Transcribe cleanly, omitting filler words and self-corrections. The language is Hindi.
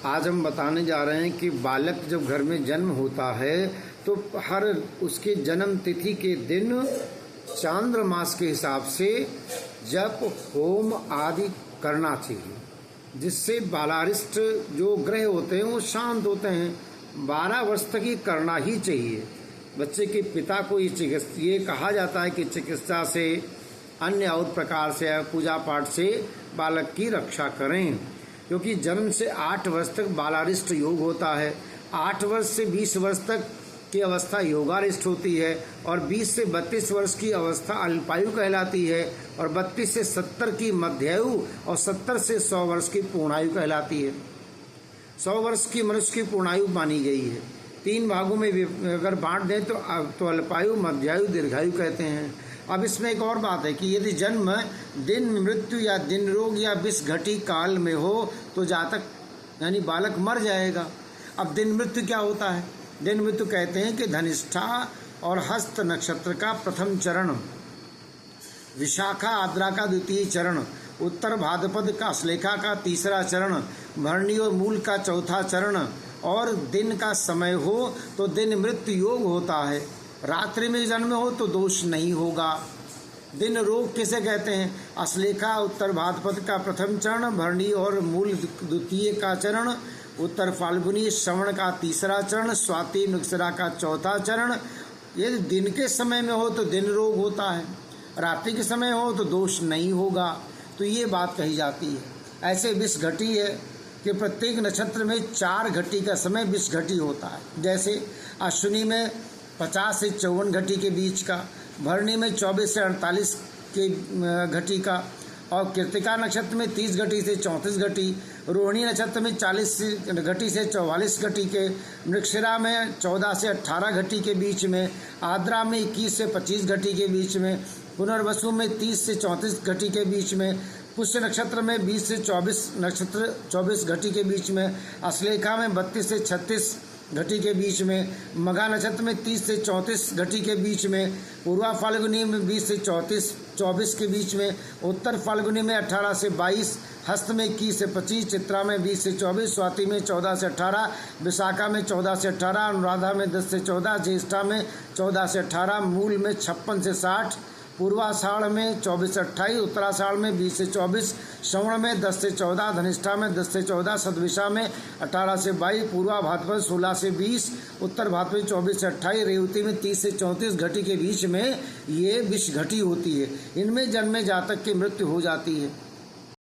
आज हम बताने जा रहे हैं कि बालक जब घर में जन्म होता है तो हर उसके जन्म तिथि के दिन चांद्रमास के हिसाब से जप होम आदि करना चाहिए, जिससे बालारिष्ट जो ग्रह होते हैं वो शांत होते हैं। 12 वर्ष तक ही करना ही चाहिए। बच्चे के पिता को ये कहा जाता है कि चिकित्सा से, अन्य और प्रकार से, पूजा पाठ से बालक की रक्षा करें, क्योंकि जन्म से 8 वर्ष तक बालारिष्ट योग होता है। 8 वर्ष से 20 वर्ष तक की अवस्था योगारिष्ट होती है और 20 से 32 वर्ष की अवस्था अल्पायु कहलाती है और 32 से 70 की मध्यायु और 70 से 100 वर्ष की पूर्णायु कहलाती है। 100 वर्ष की मनुष्य की पूर्णायु मानी गई है। 3 भागों में अगर बांट दें तो अल्पायु, मध्यायु, दीर्घायु कहते हैं। अब इसमें एक और बात है कि यदि जन्म दिन मृत्यु या दिन रोग या विष घटी काल में हो तो जातक यानी बालक मर जाएगा। अब दिन मृत्यु क्या होता है? दिन मृत्यु कहते हैं कि धनिष्ठा और हस्त नक्षत्र का प्रथम चरण, विशाखा आद्रा का द्वितीय चरण, उत्तर भाद्रपद का श्लेषा का तीसरा चरण, भरणी और मूल का चौथा चरण और दिन का समय हो तो दिन मृत्यु योग होता है। रात्रि में जन्म हो तो दोष नहीं होगा। दिन रोग किसे कहते हैं? अश्लेषा उत्तर भाद्रपद का प्रथम चरण, भरणी और मूल द्वितीय का चरण, उत्तर फाल्गुनी श्रवण का तीसरा चरण, स्वाति मृगशिरा का चौथा चरण। यदि दिन के समय में हो तो दिन रोग होता है, रात्रि के समय हो तो दोष नहीं होगा। तो ये बात कही जाती है। ऐसे विष घटी है कि प्रत्येक नक्षत्र में 4 घटी का समय विष घटी होता है। जैसे अश्विनी में 50 से 54 घटी के बीच का, भरणी में 24 से 48 के घटी का और कृत्तिका नक्षत्र में 30 घटी से 34 घटी, रोहिणी नक्षत्र में 40 घटी से 44 घटी के, मृगशिरा में 14 से 18 घटी के बीच में, आद्रा में 21 से 25 घटी के बीच में, पुनर्वसु में 30 से 34 घटी के बीच में, पुष्य नक्षत्र में 20 से 24 घटी के बीच में, अश्लेषा में 32 से 36 घटी के बीच में, मघा नक्षत्र में 30 से 34 घटी के बीच में, पूर्वा फाल्गुनी में 20 से 24 के बीच में, उत्तर फाल्गुनी में 18 से 22, हस्त में 21 से 25, चित्रा में 20 से 24, स्वाति में 14 से 18, विशाखा में 14 से 18, अनुराधा में 10 से 14, ज्येष्ठा में 14 से 18, मूल में 56 से 60, पूर्वाषाढ़ में 24 से 28, उत्तराषाढ़ में 20 से 24, श्रवण में 10 से 14, धनिष्ठा में 10 से 14, सतविषा में 18 से 22, पूर्वा भाद्रपद 16 से 20, उत्तर भाद्रपद 24 से 28, रेवती में 30 से 34 घटी के बीच में ये विष घटी होती है। इनमें जन्मे जातक की मृत्यु हो जाती है।